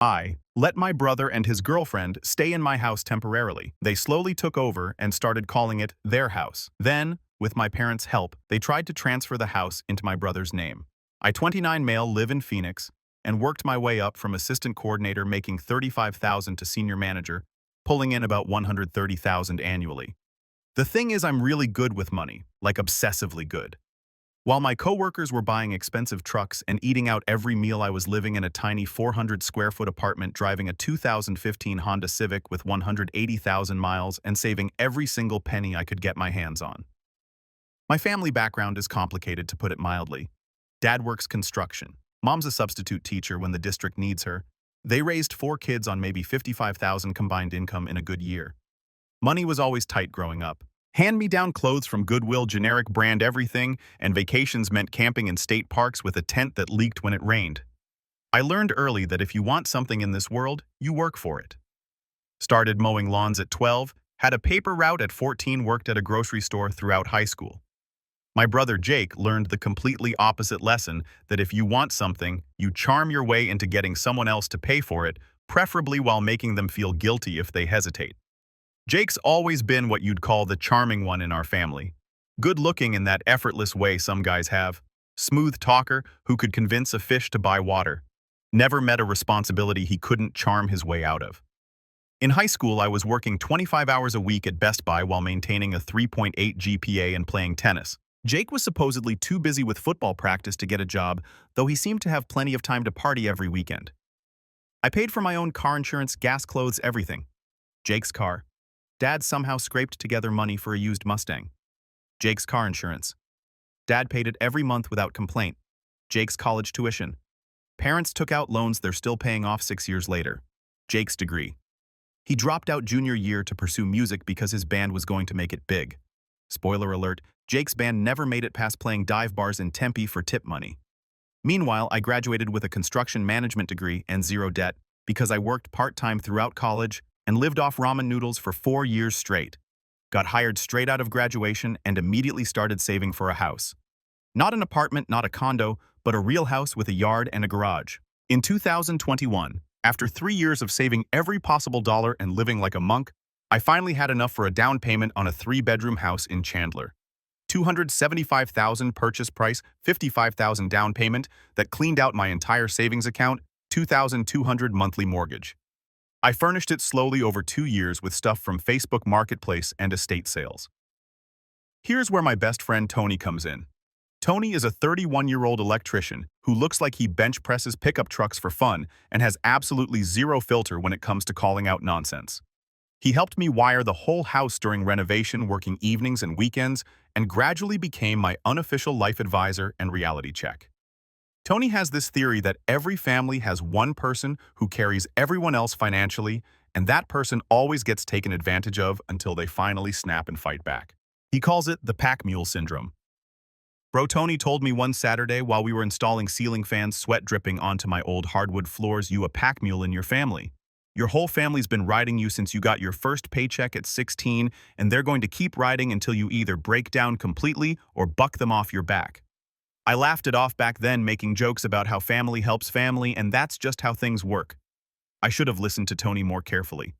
I let my brother and his girlfriend stay in my house temporarily. They slowly took over and started calling it their house. Then, with my parents' help, they tried to transfer the house into my brother's name. I, 29 male, live in Phoenix and worked my way up from assistant coordinator making $35,000 to senior manager, pulling in about $130,000 annually. The thing is, I'm really good with money, like obsessively good. While my coworkers were buying expensive trucks and eating out every meal, I was living in a tiny 400-square-foot apartment driving a 2015 Honda Civic with 180,000 miles and saving every single penny I could get my hands on. My family background is complicated, to put it mildly. Dad works construction. Mom's a substitute teacher when the district needs her. They raised 4 kids on maybe $55,000 combined income in a good year. Money was always tight growing up. Hand-me-down clothes from Goodwill, generic brand everything, and vacations meant camping in state parks with a tent that leaked when it rained. I learned early that if you want something in this world, you work for it. Started mowing lawns at 12, had a paper route at 14, worked at a grocery store throughout high school. My brother Jake learned the completely opposite lesson, that if you want something, you charm your way into getting someone else to pay for it, preferably while making them feel guilty if they hesitate. Jake's always been what you'd call the charming one in our family. Good-looking in that effortless way some guys have. Smooth talker who could convince a fish to buy water. Never met a responsibility he couldn't charm his way out of. In high school, I was working 25 hours a week at Best Buy while maintaining a 3.8 GPA and playing tennis. Jake was supposedly too busy with football practice to get a job, though he seemed to have plenty of time to party every weekend. I paid for my own car insurance, gas, clothes, everything. Jake's car. Dad somehow scraped together money for a used Mustang. Jake's car insurance. Dad paid it every month without complaint. Jake's college tuition. Parents took out loans they're still paying off 6 years later. Jake's degree. He dropped out junior year to pursue music because his band was going to make it big. Spoiler alert, Jake's band never made it past playing dive bars in Tempe for tip money. Meanwhile, I graduated with a construction management degree and zero debt because I worked part-time throughout college and lived off ramen noodles for 4 years straight. Got hired straight out of graduation and immediately started saving for a house. Not an apartment, not a condo, but a real house with a yard and a garage. In 2021, after 3 years of saving every possible dollar and living like a monk, I finally had enough for a down payment on a 3-bedroom house in Chandler. $275,000 purchase price, $55,000 down payment that cleaned out my entire savings account, $2,200 monthly mortgage. I furnished it slowly over 2 years with stuff from Facebook Marketplace and estate sales. Here's where my best friend Tony comes in. Tony is a 31-year-old electrician who looks like he bench presses pickup trucks for fun and has absolutely zero filter when it comes to calling out nonsense. He helped me wire the whole house during renovation, working evenings and weekends, and gradually became my unofficial life advisor and reality check. Tony has this theory that every family has one person who carries everyone else financially, and that person always gets taken advantage of until they finally snap and fight back. He calls it the pack mule syndrome. Bro Tony told me one Saturday while we were installing ceiling fans, sweat dripping onto my old hardwood floors, "You a pack mule in your family. Your whole family's been riding you since you got your first paycheck at 16, and they're going to keep riding until you either break down completely or buck them off your back." I laughed it off back then, making jokes about how family helps family, and that's just how things work. I should have listened to Tony more carefully.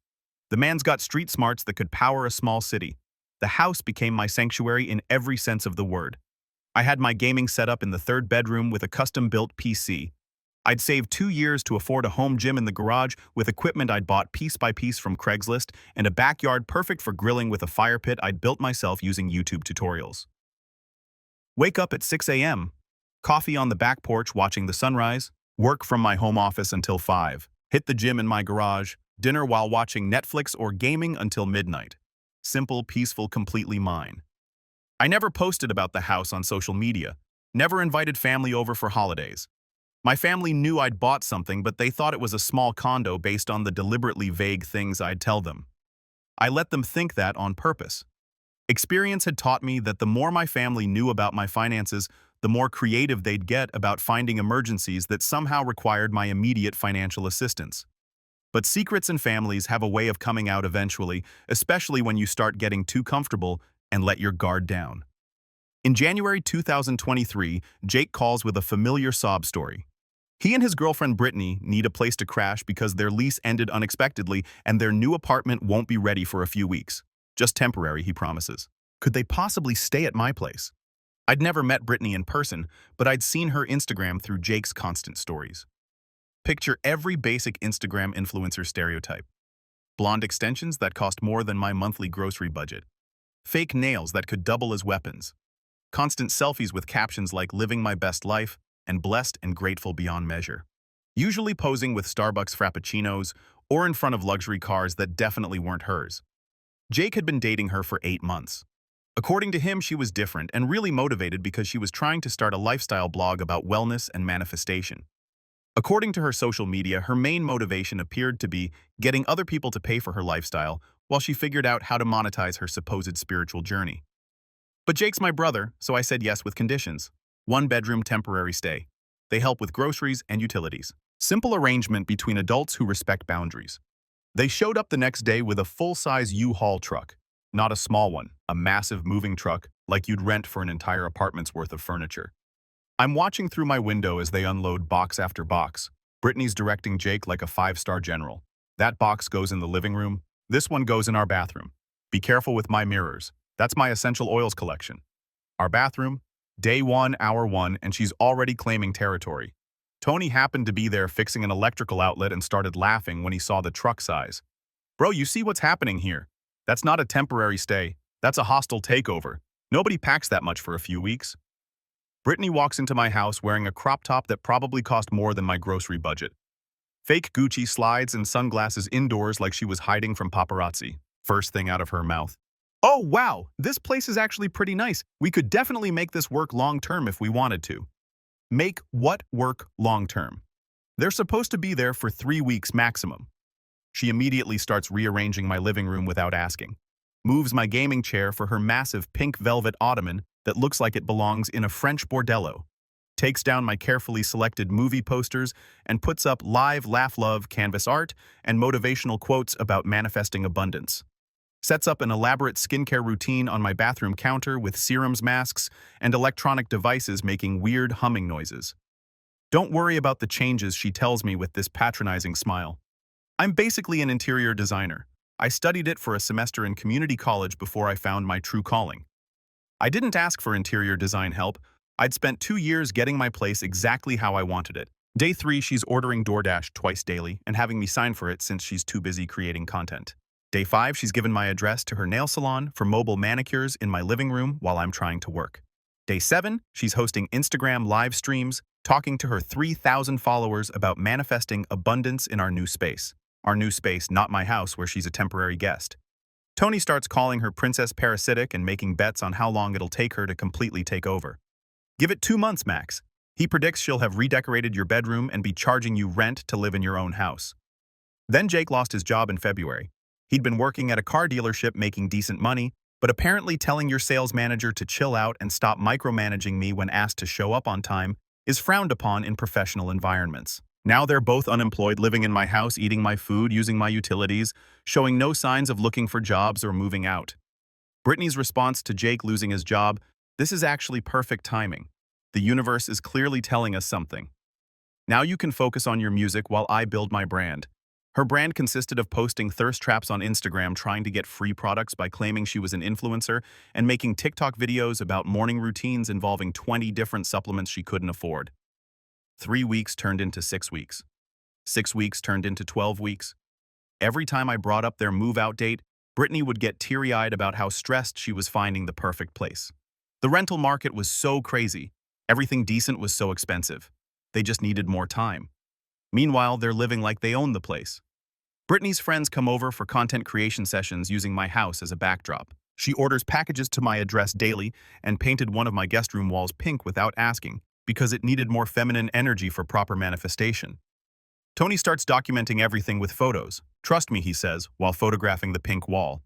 The man's got street smarts that could power a small city. The house became my sanctuary in every sense of the word. I had my gaming set up in the 3rd bedroom with a custom-built PC. I'd saved 2 years to afford a home gym in the garage with equipment I'd bought piece by piece from Craigslist, and a backyard perfect for grilling with a fire pit I'd built myself using YouTube tutorials. Wake up at 6 a.m., coffee on the back porch watching the sunrise, work from my home office until 5, hit the gym in my garage, dinner while watching Netflix or gaming until midnight. Simple, peaceful, completely mine. I never posted about the house on social media, never invited family over for holidays. My family knew I'd bought something, but they thought it was a small condo based on the deliberately vague things I'd tell them. I let them think that on purpose. Experience had taught me that the more my family knew about my finances, the more creative they'd get about finding emergencies that somehow required my immediate financial assistance. But secrets in families have a way of coming out eventually, especially when you start getting too comfortable and let your guard down. In January 2023, Jake calls with a familiar sob story. He and his girlfriend Britney need a place to crash because their lease ended unexpectedly and their new apartment won't be ready for a few weeks. Just temporary, he promises. Could they possibly stay at my place? I'd never met Britney in person, but I'd seen her Instagram through Jake's constant stories. Picture every basic Instagram influencer stereotype. Blonde extensions that cost more than my monthly grocery budget. Fake nails that could double as weapons. Constant selfies with captions like living my best life and blessed and grateful beyond measure. Usually posing with Starbucks frappuccinos or in front of luxury cars that definitely weren't hers. Jake had been dating her for 8 months. According to him, she was different and really motivated because she was trying to start a lifestyle blog about wellness and manifestation. According to her social media, her main motivation appeared to be getting other people to pay for her lifestyle while she figured out how to monetize her supposed spiritual journey. But Jake's my brother, so I said yes with conditions. 1-bedroom temporary stay. They help with groceries and utilities. Simple arrangement between adults who respect boundaries. They showed up the next day with a full-size U-Haul truck. Not a small one, a massive moving truck like you'd rent for an entire apartment's worth of furniture. I'm watching through my window as they unload box after box. Brittany's directing Jake like a 5-star general. That box goes in the living room. This one goes in our bathroom. Be careful with my mirrors. That's my essential oils collection. Our bathroom, day 1, hour 1, and she's already claiming territory. Tony happened to be there fixing an electrical outlet and started laughing when he saw the truck size. Bro, you see what's happening here? That's not a temporary stay. That's a hostile takeover. Nobody packs that much for a few weeks. Britney walks into my house wearing a crop top that probably cost more than my grocery budget. Fake Gucci slides and sunglasses indoors like she was hiding from paparazzi. First thing out of her mouth. Oh wow, this place is actually pretty nice. We could definitely make this work long-term if we wanted to. Make what work long-term? They're supposed to be there for 3 weeks maximum. She immediately starts rearranging my living room without asking. Moves my gaming chair for her massive pink velvet ottoman that looks like it belongs in a French bordello. Takes down my carefully selected movie posters and puts up live laugh love canvas art and motivational quotes about manifesting abundance. Sets up an elaborate skincare routine on my bathroom counter with serums, masks, and electronic devices making weird humming noises. Don't worry about the changes, she tells me with this patronizing smile. I'm basically an interior designer. I studied it for a semester in community college before I found my true calling. I didn't ask for interior design help. I'd spent 2 years getting my place exactly how I wanted it. Day 3, she's ordering DoorDash twice daily and having me sign for it since she's too busy creating content. Day 5, she's given my address to her nail salon for mobile manicures in my living room while I'm trying to work. Day 7, she's hosting Instagram live streams, talking to her 3,000 followers about manifesting abundance in our new space. Our new space, not my house where she's a temporary guest. Tony starts calling her princess parasitic and making bets on how long it'll take her to completely take over. Give it 2 months max. He predicts she'll have redecorated your bedroom and be charging you rent to live in your own house. Then Jake lost his job in February. He'd been working at a car dealership making decent money, but apparently telling your sales manager to chill out and stop micromanaging me when asked to show up on time is frowned upon in professional environments. Now they're both unemployed, living in my house, eating my food, using my utilities, showing no signs of looking for jobs or moving out. Brittany's response to Jake losing his job, this is actually perfect timing. The universe is clearly telling us something. Now you can focus on your music while I build my brand. Her brand consisted of posting thirst traps on Instagram, trying to get free products by claiming she was an influencer, and making TikTok videos about morning routines involving 20 different supplements she couldn't afford. 3 weeks turned into 6 weeks. 6 weeks turned into 12 weeks. Every time I brought up their move-out date, Britney would get teary-eyed about how stressed she was finding the perfect place. The rental market was so crazy. Everything decent was so expensive. They just needed more time. Meanwhile, they're living like they own the place. Britney's friends come over for content creation sessions using my house as a backdrop. She orders packages to my address daily and painted one of my guest room walls pink without asking, because it needed more feminine energy for proper manifestation. Tony starts documenting everything with photos. Trust me, he says, while photographing the pink wall.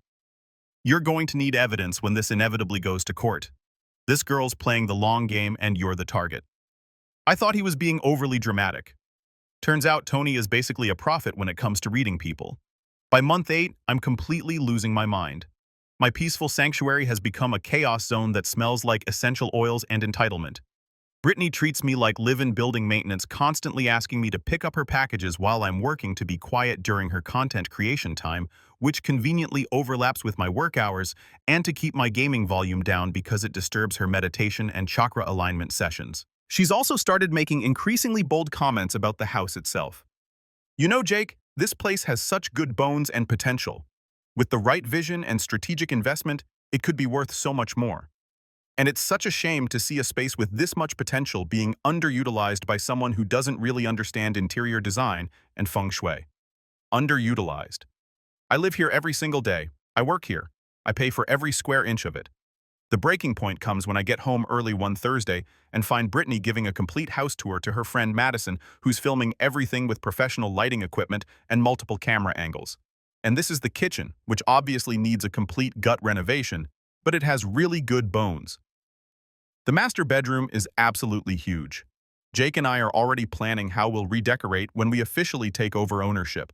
You're going to need evidence when this inevitably goes to court. This girl's playing the long game and you're the target. I thought he was being overly dramatic. Turns out Tony is basically a prophet when it comes to reading people. By month 8, I'm completely losing my mind. My peaceful sanctuary has become a chaos zone that smells like essential oils and entitlement. Britney treats me like live-in building maintenance, constantly asking me to pick up her packages while I'm working to be quiet during her content creation time, which conveniently overlaps with my work hours, and to keep my gaming volume down because it disturbs her meditation and chakra alignment sessions. She's also started making increasingly bold comments about the house itself. You know, Jake, this place has such good bones and potential. With the right vision and strategic investment, it could be worth so much more. And it's such a shame to see a space with this much potential being underutilized by someone who doesn't really understand interior design and feng shui. Underutilized. I live here every single day. I work here. I pay for every square inch of it. The breaking point comes when I get home early one Thursday and find Britney giving a complete house tour to her friend Madison, who's filming everything with professional lighting equipment and multiple camera angles. And this is the kitchen, which obviously needs a complete gut renovation, but it has really good bones. The master bedroom is absolutely huge. Jake and I are already planning how we'll redecorate when we officially take over ownership.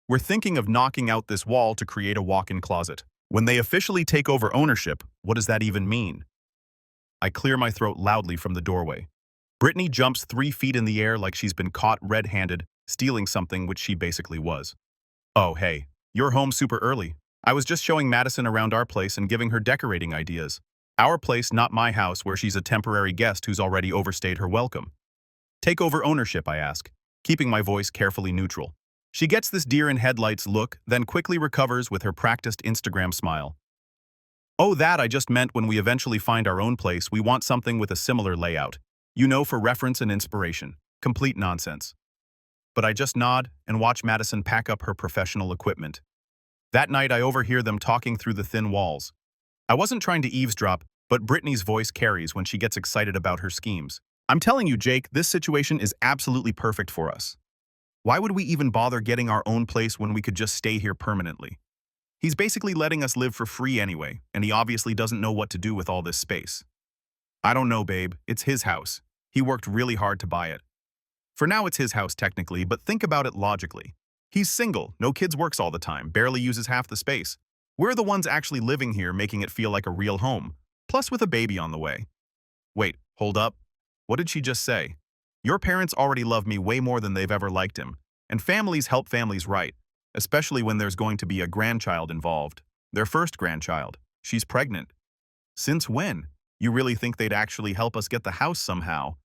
We're thinking of knocking out this wall to create a walk-in closet. When they officially take over ownership, what does that even mean? I clear my throat loudly from the doorway. Britney jumps 3 feet in the air like she's been caught red-handed, stealing something which she basically was. Oh, hey, you're home super early. I was just showing Madison around our place and giving her decorating ideas. Our place, not my house, where she's a temporary guest who's already overstayed her welcome. Take over ownership, I ask, keeping my voice carefully neutral. She gets this deer-in-headlights look, then quickly recovers with her practiced Instagram smile. Oh, that I just meant when we eventually find our own place, we want something with a similar layout. You know, for reference and inspiration. Complete nonsense. But I just nod and watch Madison pack up her professional equipment. That night, I overhear them talking through the thin walls. I wasn't trying to eavesdrop, but Britney's voice carries when she gets excited about her schemes. I'm telling you, Jake, this situation is absolutely perfect for us. Why would we even bother getting our own place when we could just stay here permanently? He's basically letting us live for free anyway, and he obviously doesn't know what to do with all this space. I don't know, babe. It's his house. He worked really hard to buy it. For now, it's his house technically, but think about it logically. He's single, no kids, works all the time, barely uses half the space. We're the ones actually living here, making it feel like a real home, plus with a baby on the way. Wait, hold up. What did she just say? Your parents already love me way more than they've ever liked him, and families help families right, especially when there's going to be a grandchild involved. Their first grandchild. She's pregnant. Since when? You really think they'd actually help us get the house somehow?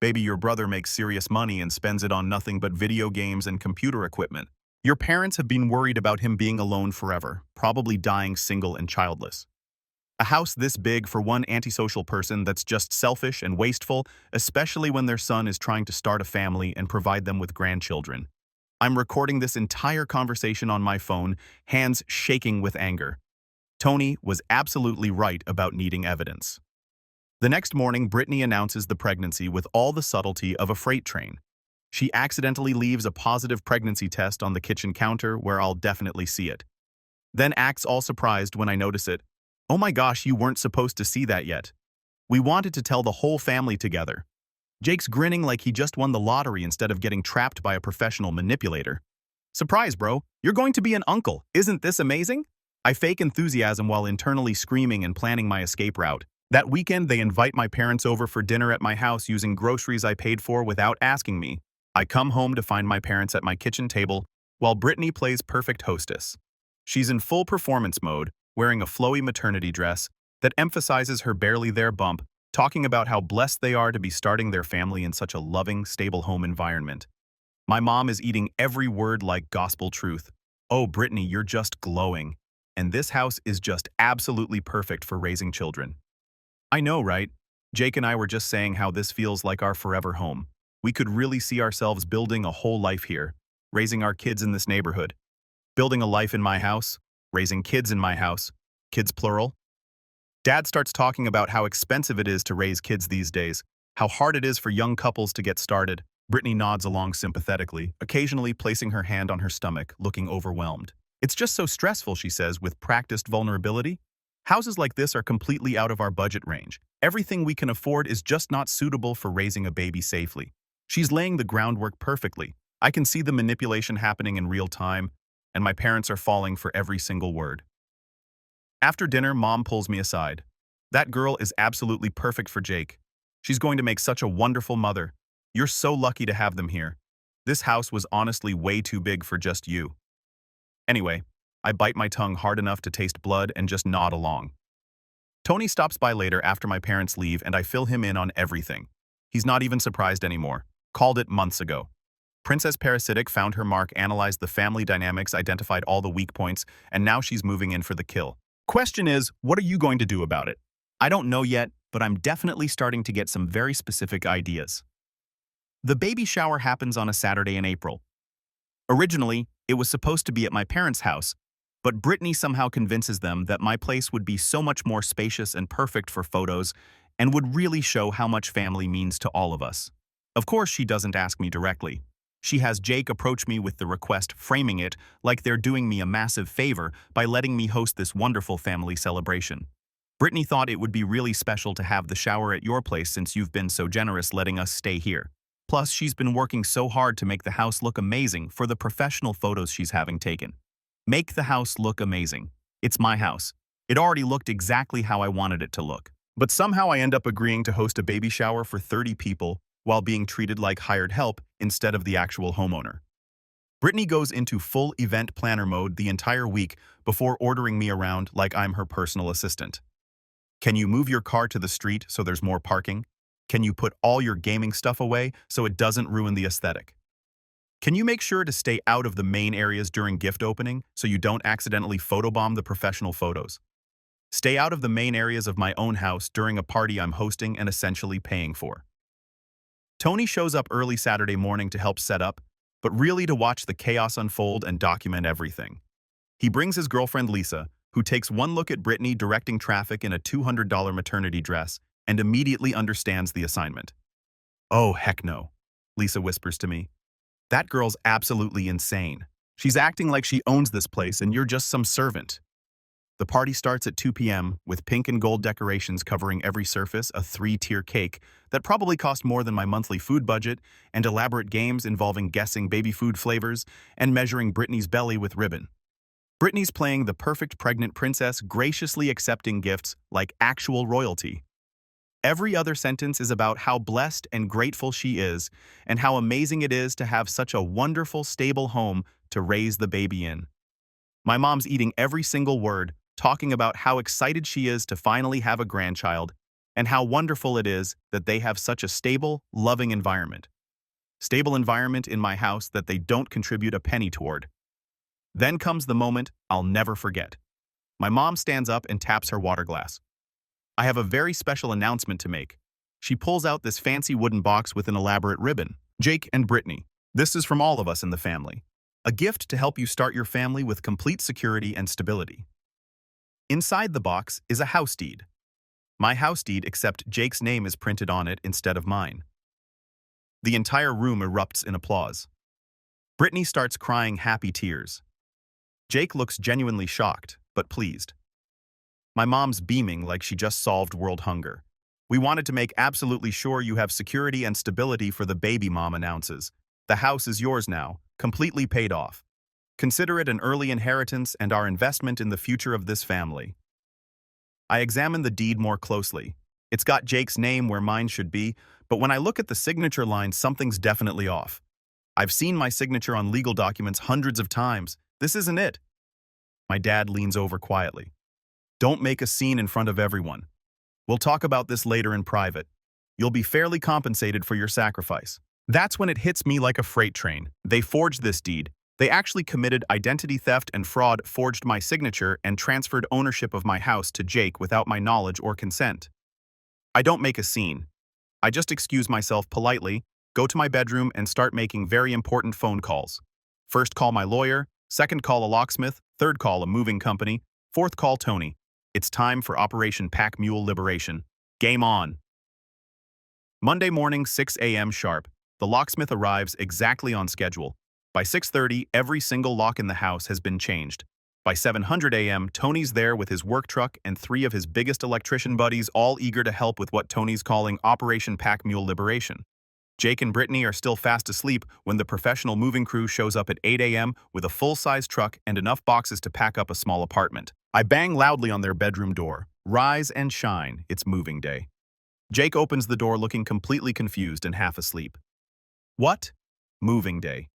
Baby, your brother makes serious money and spends it on nothing but video games and computer equipment. Your parents have been worried about him being alone forever, probably dying single and childless. A house this big for one antisocial person that's just selfish and wasteful, especially when their son is trying to start a family and provide them with grandchildren. I'm recording this entire conversation on my phone, hands shaking with anger. Tony was absolutely right about needing evidence. The next morning, Britney announces the pregnancy with all the subtlety of a freight train. She accidentally leaves a positive pregnancy test on the kitchen counter where I'll definitely see it. Then acts all surprised when I notice it. Oh my gosh, you weren't supposed to see that yet. We wanted to tell the whole family together. Jake's grinning like he just won the lottery instead of getting trapped by a professional manipulator. Surprise, bro. You're going to be an uncle. Isn't this amazing? I fake enthusiasm while internally screaming and planning my escape route. That weekend, they invite my parents over for dinner at my house using groceries I paid for without asking me. I come home to find my parents at my kitchen table while Britney plays perfect hostess. She's in full performance mode, wearing a flowy maternity dress that emphasizes her barely there bump, talking about how blessed they are to be starting their family in such a loving, stable home environment. My mom is eating every word like gospel truth. Oh, Britney, you're just glowing. And this house is just absolutely perfect for raising children. I know, right? Jake and I were just saying how this feels like our forever home. We could really see ourselves building a whole life here, raising our kids in this neighborhood. Building a life in my house, raising kids in my house, kids plural. Dad starts talking about how expensive it is to raise kids these days, how hard it is for young couples to get started. Britney nods along sympathetically, occasionally placing her hand on her stomach, looking overwhelmed. It's just so stressful, she says, with practiced vulnerability. Houses like this are completely out of our budget range. Everything we can afford is just not suitable for raising a baby safely. She's laying the groundwork perfectly. I can see the manipulation happening in real time, and my parents are falling for every single word. After dinner, Mom pulls me aside. That girl is absolutely perfect for Jake. She's going to make such a wonderful mother. You're so lucky to have them here. This house was honestly way too big for just you. Anyway, I bite my tongue hard enough to taste blood and just nod along. Tony stops by later after my parents leave and I fill him in on everything. He's not even surprised anymore. Called it months ago. Princess Parasitic found her mark, analyzed the family dynamics, identified all the weak points, and now she's moving in for the kill. Question is, what are you going to do about it? I don't know yet, but I'm definitely starting to get some very specific ideas. The baby shower happens on a Saturday in April. Originally, it was supposed to be at my parents' house, but Britney somehow convinces them that my place would be so much more spacious and perfect for photos and would really show how much family means to all of us. Of course, she doesn't ask me directly. She has Jake approach me with the request, framing it like they're doing me a massive favor by letting me host this wonderful family celebration. Britney thought it would be really special to have the shower at your place since you've been so generous letting us stay here. Plus, she's been working so hard to make the house look amazing for the professional photos she's having taken. Make the house look amazing. It's my house. It already looked exactly how I wanted it to look. But somehow I end up agreeing to host a baby shower for 30 people while being treated like hired help instead of the actual homeowner. Britney goes into full event planner mode the entire week before ordering me around like I'm her personal assistant. Can you move your car to the street so there's more parking? Can you put all your gaming stuff away so it doesn't ruin the aesthetic? Can you make sure to stay out of the main areas during gift opening so you don't accidentally photobomb the professional photos? Stay out of the main areas of my own house during a party I'm hosting and essentially paying for. Tony shows up early Saturday morning to help set up, but really to watch the chaos unfold and document everything. He brings his girlfriend Lisa, who takes one look at Britney directing traffic in a $200 maternity dress and immediately understands the assignment. "Oh, heck no," Lisa whispers to me. "That girl's absolutely insane. She's acting like she owns this place and you're just some servant." The party starts at 2 p.m. with pink and gold decorations covering every surface, a 3-tier cake that probably cost more than my monthly food budget, and elaborate games involving guessing baby food flavors and measuring Britney's belly with ribbon. Britney's playing the perfect pregnant princess, graciously accepting gifts like actual royalty. Every other sentence is about how blessed and grateful she is and how amazing it is to have such a wonderful, stable home to raise the baby in. My mom's eating every single word, talking about how excited she is to finally have a grandchild and how wonderful it is that they have such a stable, loving environment. Stable environment in my house that they don't contribute a penny toward. Then comes the moment I'll never forget. My mom stands up and taps her water glass. I have a very special announcement to make. She pulls out this fancy wooden box with an elaborate ribbon. "Jake and Britney, this is from all of us in the family. A gift to help you start your family with complete security and stability." Inside the box is a house deed. My house deed, except Jake's name is printed on it instead of mine. The entire room erupts in applause. Britney starts crying happy tears. Jake looks genuinely shocked, but pleased. My mom's beaming like she just solved world hunger. "We wanted to make absolutely sure you have security and stability for the baby," Mom announces. "The house is yours now, completely paid off. Consider it an early inheritance and our investment in the future of this family." I examine the deed more closely. It's got Jake's name where mine should be, but when I look at the signature line, something's definitely off. I've seen my signature on legal documents hundreds of times. This isn't it. My dad leans over quietly. "Don't make a scene in front of everyone. We'll talk about this later in private. You'll be fairly compensated for your sacrifice." That's when it hits me like a freight train. They forged this deed. They actually committed identity theft and fraud, forged my signature, and transferred ownership of my house to Jake without my knowledge or consent. I don't make a scene. I just excuse myself politely, go to my bedroom, and start making very important phone calls. First call my lawyer, second call a locksmith, third call a moving company, fourth call Tony. It's time for Operation Pack Mule Liberation. Game on. Monday morning, 6 a.m. sharp. The locksmith arrives exactly on schedule. By 6:30, every single lock in the house has been changed. By 700 a.m., Tony's there with his work truck and 3 of his biggest electrician buddies, all eager to help with what Tony's calling Operation Pack Mule Liberation. Jake and Britney are still fast asleep when the professional moving crew shows up at 8 a.m. with a full-size truck and enough boxes to pack up a small apartment. I bang loudly on their bedroom door. "Rise and shine, it's moving day." Jake opens the door looking completely confused and half asleep. What? Moving day.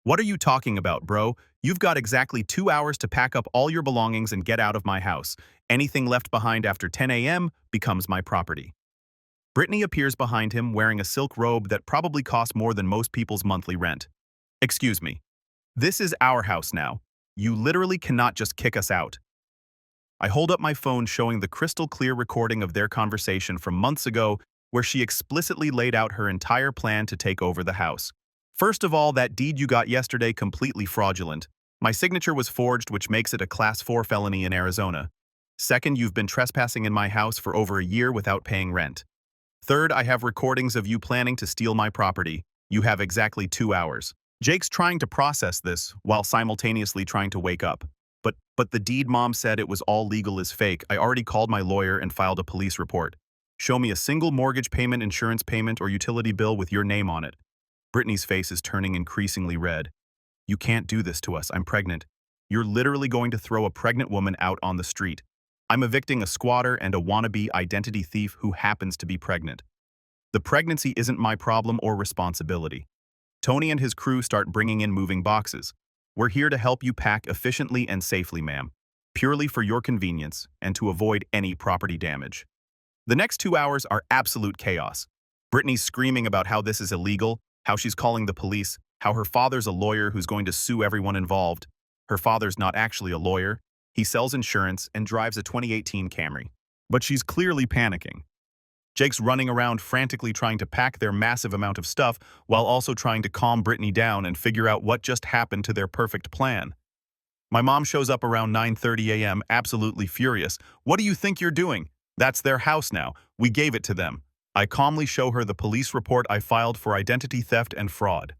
What are you talking about, bro? You've got exactly 2 hours to pack up all your belongings and get out of my house. Anything left behind after 10 a.m. becomes my property. Britney appears behind him wearing a silk robe that probably cost more than most people's monthly rent. Excuse me. This is our house now. You literally cannot just kick us out. I hold up my phone showing the crystal clear recording of their conversation from months ago where she explicitly laid out her entire plan to take over the house. First of all, that deed you got yesterday completely fraudulent. My signature was forged, which makes it a Class 4 felony in Arizona. Second, you've been trespassing in my house for over a year without paying rent. Third, I have recordings of you planning to steal my property. You have exactly 2 hours. Jake's trying to process this while simultaneously trying to wake up. But the deed mom said it was all legal is fake. I already called my lawyer and filed a police report. Show me a single mortgage payment, insurance payment, or utility bill with your name on it. Brittany's face is turning increasingly red. You can't do this to us. I'm pregnant. You're literally going to throw a pregnant woman out on the street. I'm evicting a squatter and a wannabe identity thief who happens to be pregnant. The pregnancy isn't my problem or responsibility. Tony and his crew start bringing in moving boxes. We're here to help you pack efficiently and safely, ma'am, purely for your convenience and to avoid any property damage. The next 2 hours are absolute chaos. Brittany's screaming about how this is illegal, how she's calling the police, how her father's a lawyer who's going to sue everyone involved. Her father's not actually a lawyer. He sells insurance and drives a 2018 Camry. But she's clearly panicking. Jake's running around frantically trying to pack their massive amount of stuff while also trying to calm Brittany down and figure out what just happened to their perfect plan. My mom shows up around 9:30 a.m. absolutely furious. What do you think you're doing? That's their house now. We gave it to them. I calmly show her the police report I filed for identity theft and fraud.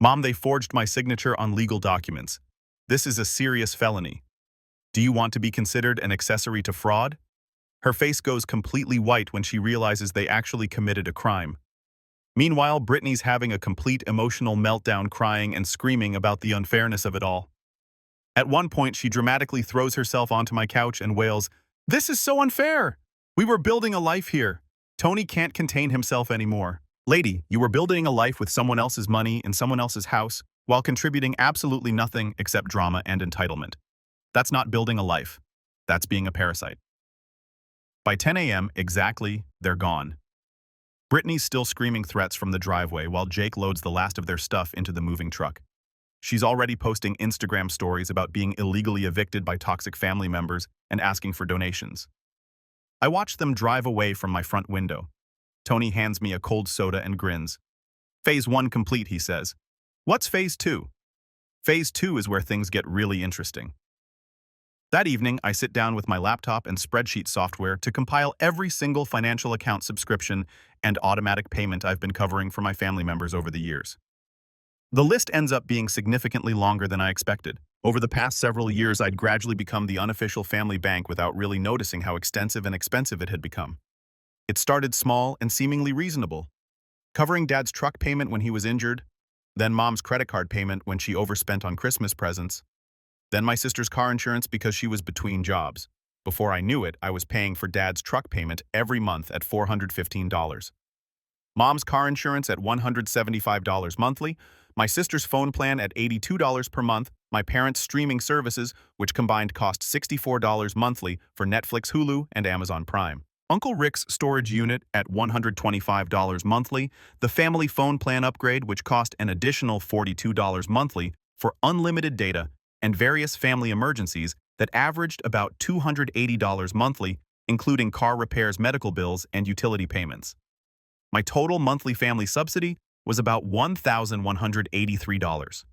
Mom, they forged my signature on legal documents. This is a serious felony. Do you want to be considered an accessory to fraud? Her face goes completely white when she realizes they actually committed a crime. Meanwhile, Brittany's having a complete emotional meltdown, crying and screaming about the unfairness of it all. At one point, she dramatically throws herself onto my couch and wails, "This is so unfair! We were building a life here." Tony can't contain himself anymore. Lady, you were building a life with someone else's money in someone else's house while contributing absolutely nothing except drama and entitlement. That's not building a life. That's being a parasite. By 10 a.m. exactly, they're gone. Brittany's still screaming threats from the driveway while Jake loads the last of their stuff into the moving truck. She's already posting Instagram stories about being illegally evicted by toxic family members and asking for donations. I watch them drive away from my front window. Tony hands me a cold soda and grins. Phase 1 complete, he says. What's Phase 2? Phase 2 is where things get really interesting. That evening, I sit down with my laptop and spreadsheet software to compile every single financial account subscription and automatic payment I've been covering for my family members over the years. The list ends up being significantly longer than I expected. Over the past several years, I'd gradually become the unofficial family bank without really noticing how extensive and expensive it had become. It started small and seemingly reasonable, covering Dad's truck payment when he was injured, then Mom's credit card payment when she overspent on Christmas presents, then my sister's car insurance because she was between jobs. Before I knew it, I was paying for Dad's truck payment every month at $415. Mom's car insurance at $175 monthly, my sister's phone plan at $82 per month, my parents' streaming services, which combined cost $64 monthly for Netflix, Hulu, and Amazon Prime. Uncle Rick's storage unit at $125 monthly, the family phone plan upgrade, which cost an additional $42 monthly for unlimited data, and various family emergencies that averaged about $280 monthly, including car repairs, medical bills, and utility payments. My total monthly family subsidy was about $1,183.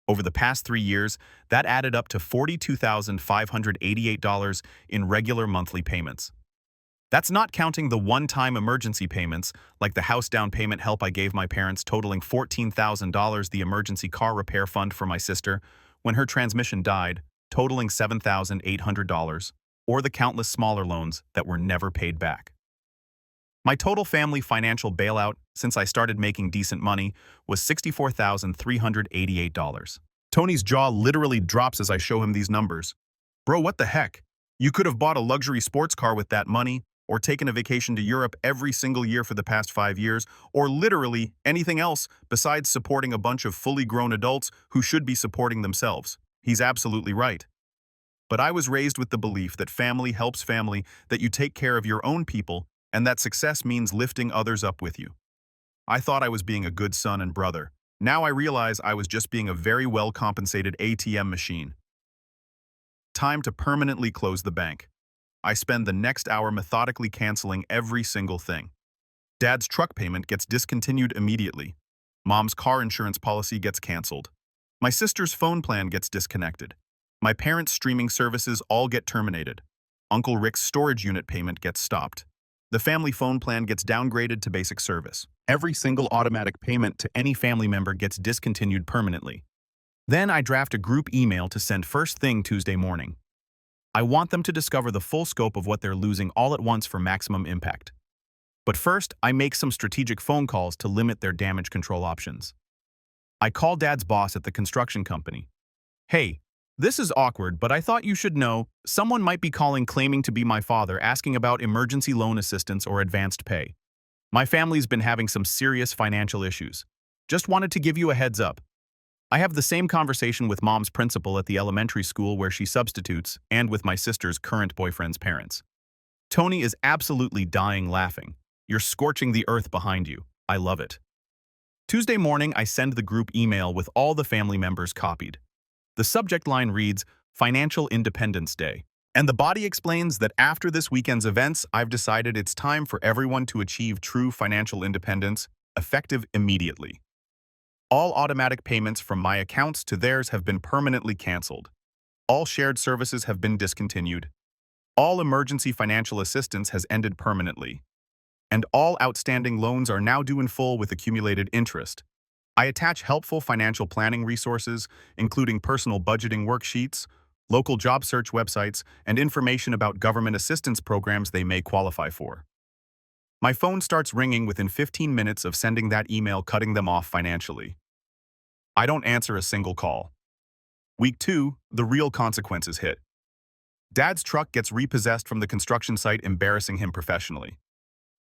Over the past 3 years, that added up to $42,588 in regular monthly payments. That's not counting the one-time emergency payments, like the house down payment help I gave my parents totaling $14,000, the emergency car repair fund for my sister when her transmission died, totaling $7,800, or the countless smaller loans that were never paid back. My total family financial bailout since I started making decent money was $64,388. Tony's jaw literally drops as I show him these numbers. Bro, what the heck? You could have bought a luxury sports car with that money, or taken a vacation to Europe every single year for the past 5 years, or literally anything else besides supporting a bunch of fully grown adults who should be supporting themselves. He's absolutely right. But I was raised with the belief that family helps family, that you take care of your own people, and that success means lifting others up with you. I thought I was being a good son and brother. Now I realize I was just being a very well-compensated ATM machine. Time to permanently close the bank. I spend the next hour methodically canceling every single thing. Dad's truck payment gets discontinued immediately. Mom's car insurance policy gets canceled. My sister's phone plan gets disconnected. My parents' streaming services all get terminated. Uncle Rick's storage unit payment gets stopped. The family phone plan gets downgraded to basic service. Every single automatic payment to any family member gets discontinued permanently. Then I draft a group email to send first thing Tuesday morning. I want them to discover the full scope of what they're losing all at once for maximum impact. But first, I make some strategic phone calls to limit their damage control options. I call Dad's boss at the construction company. Hey, this is awkward, but I thought you should know, someone might be calling claiming to be my father asking about emergency loan assistance or advanced pay. My family's been having some serious financial issues. Just wanted to give you a heads up. I have the same conversation with Mom's principal at the elementary school where she substitutes and with my sister's current boyfriend's parents. Tony is absolutely dying laughing. You're scorching the earth behind you. I love it. Tuesday morning, I send the group email with all the family members copied. The subject line reads, Financial Independence Day. And the body explains that after this weekend's events, I've decided it's time for everyone to achieve true financial independence, effective immediately. All automatic payments from my accounts to theirs have been permanently canceled. All shared services have been discontinued. All emergency financial assistance has ended permanently. And all outstanding loans are now due in full with accumulated interest. I attach helpful financial planning resources, including personal budgeting worksheets, local job search websites, and information about government assistance programs they may qualify for. My phone starts ringing within 15 minutes of sending that email, cutting them off financially. I don't answer a single call. Week 2, the real consequences hit. Dad's truck gets repossessed from the construction site, embarrassing him professionally.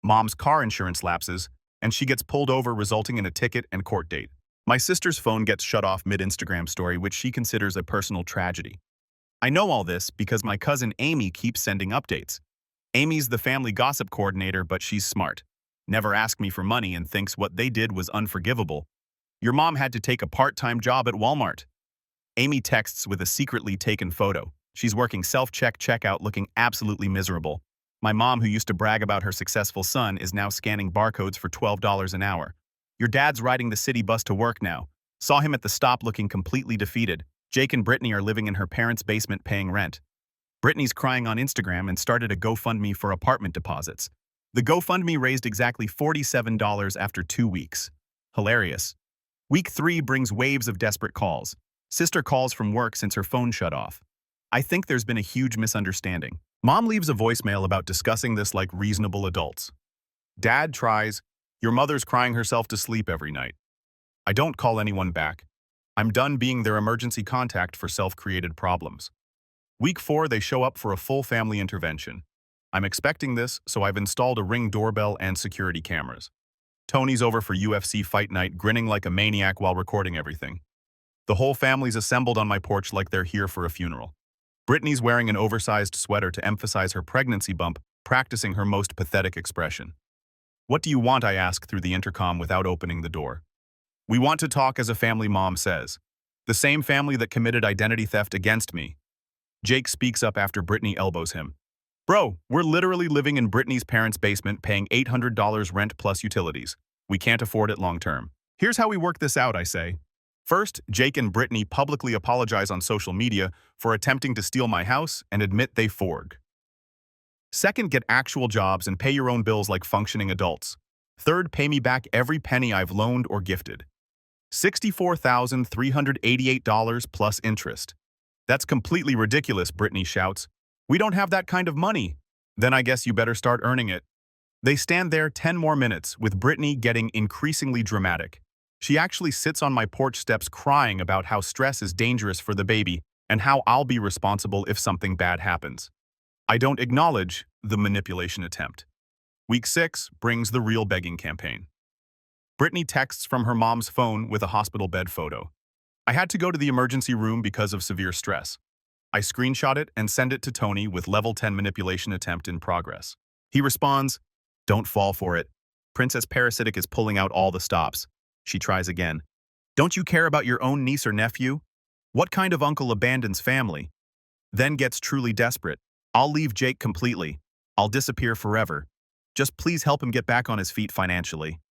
Mom's car insurance lapses, and she gets pulled over, resulting in a ticket and court date. My sister's phone gets shut off mid-Instagram story, which she considers a personal tragedy. I know all this because my cousin Amy keeps sending updates. Amy's the family gossip coordinator, but she's smart. Never asked me for money and thinks what they did was unforgivable. Your mom had to take a part-time job at Walmart. Amy texts with a secretly taken photo. She's working self-check checkout, looking absolutely miserable. My mom, who used to brag about her successful son, is now scanning barcodes for $12 an hour. Your dad's riding the city bus to work now. Saw him at the stop looking completely defeated. Jake and Britney are living in her parents' basement paying rent. Britney's crying on Instagram and started a GoFundMe for apartment deposits. The GoFundMe raised exactly $47 after 2 weeks. Hilarious. Week 3 brings waves of desperate calls. Sister calls from work since her phone shut off. I think there's been a huge misunderstanding. Mom leaves a voicemail about discussing this like reasonable adults. Dad tries, your mother's crying herself to sleep every night. I don't call anyone back. I'm done being their emergency contact for self-created problems. Week 4, they show up for a full family intervention. I'm expecting this, so I've installed a Ring doorbell and security cameras. Tony's over for UFC fight night, grinning like a maniac while recording everything. The whole family's assembled on my porch like they're here for a funeral. Britney's wearing an oversized sweater to emphasize her pregnancy bump, practicing her most pathetic expression. What do you want, I ask through the intercom without opening the door. We want to talk as a family, Mom says. The same family that committed identity theft against me. Jake speaks up after Britney elbows him. Bro, we're literally living in Britney's parents' basement paying $800 rent plus utilities. We can't afford it long term. Here's how we work this out, I say. First, Jake and Britney publicly apologize on social media for attempting to steal my house and admit they forged. Second, get actual jobs and pay your own bills like functioning adults. Third, pay me back every penny I've loaned or gifted. $64,388 plus interest. That's completely ridiculous, Britney shouts. We don't have that kind of money. Then I guess you better start earning it. They stand there 10 more minutes, with Britney getting increasingly dramatic. She actually sits on my porch steps crying about how stress is dangerous for the baby and how I'll be responsible if something bad happens. I don't acknowledge the manipulation attempt. Week 6 brings the real begging campaign. Britney texts from her mom's phone with a hospital bed photo. I had to go to the emergency room because of severe stress. I screenshot it and send it to Tony with level 10 manipulation attempt in progress. He responds, "Don't fall for it. Princess Parasitic is pulling out all the stops." She tries again. "Don't you care about your own niece or nephew? What kind of uncle abandons family?" Then gets truly desperate. "I'll leave Jake completely. I'll disappear forever. Just please help him get back on his feet financially."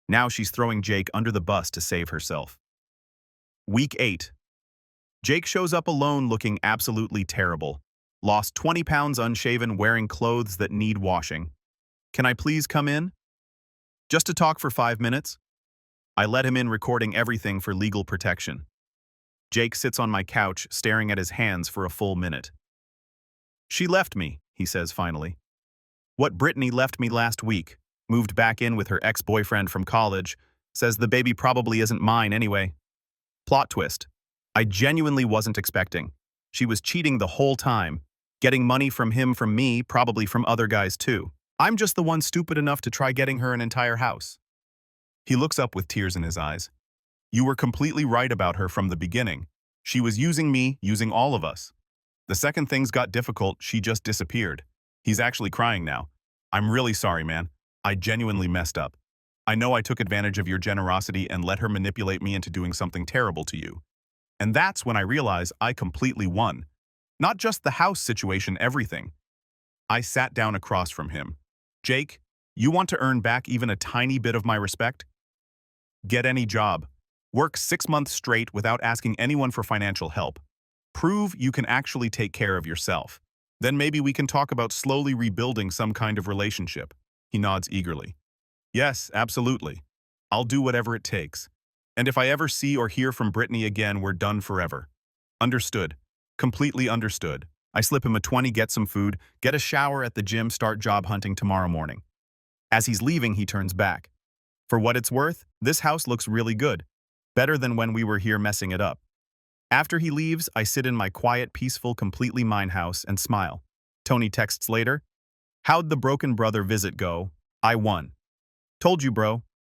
Now she's throwing Jake under the bus to save herself. Week 8. Jake shows up alone looking absolutely terrible. Lost 20 pounds unshaven, wearing clothes that need washing. "Can I please come in? Just to talk for 5 minutes?" I let him in, recording everything for legal protection. Jake sits on my couch, staring at his hands for a full minute. "She left me," he says finally. "What, Brittany left me last week. Moved back in with her ex-boyfriend from college. Says the baby probably isn't mine anyway." Plot twist. I genuinely wasn't expecting. She was cheating the whole time, getting money from him, from me, probably from other guys too. I'm just the one stupid enough to try getting her an entire house. He looks up with tears in his eyes. "You were completely right about her from the beginning. She was using me, using all of us. The second things got difficult, she just disappeared." He's actually crying now. "I'm really sorry, man. I genuinely messed up. I know I took advantage of your generosity and let her manipulate me into doing something terrible to you. And that's when I realized I completely won. Not just the house situation, everything." I sat down across from him. "Jake, you want to earn back even a tiny bit of my respect? Get any job. Work 6 months straight without asking anyone for financial help. Prove you can actually take care of yourself. Then maybe we can talk about slowly rebuilding some kind of relationship." He nods eagerly. "Yes, absolutely. I'll do whatever it takes. And if I ever see or hear from Brittany again, we're done forever." "Understood. Completely understood." I slip him a 20, get some food, get a shower at the gym, start job hunting tomorrow morning. As he's leaving, he turns back. "For what it's worth, this house looks really good. Better than when we were here messing it up." After he leaves, I sit in my quiet, peaceful, completely mine house and smile. Tony texts later, "How'd the broken brother visit go? I won. Told you, bro.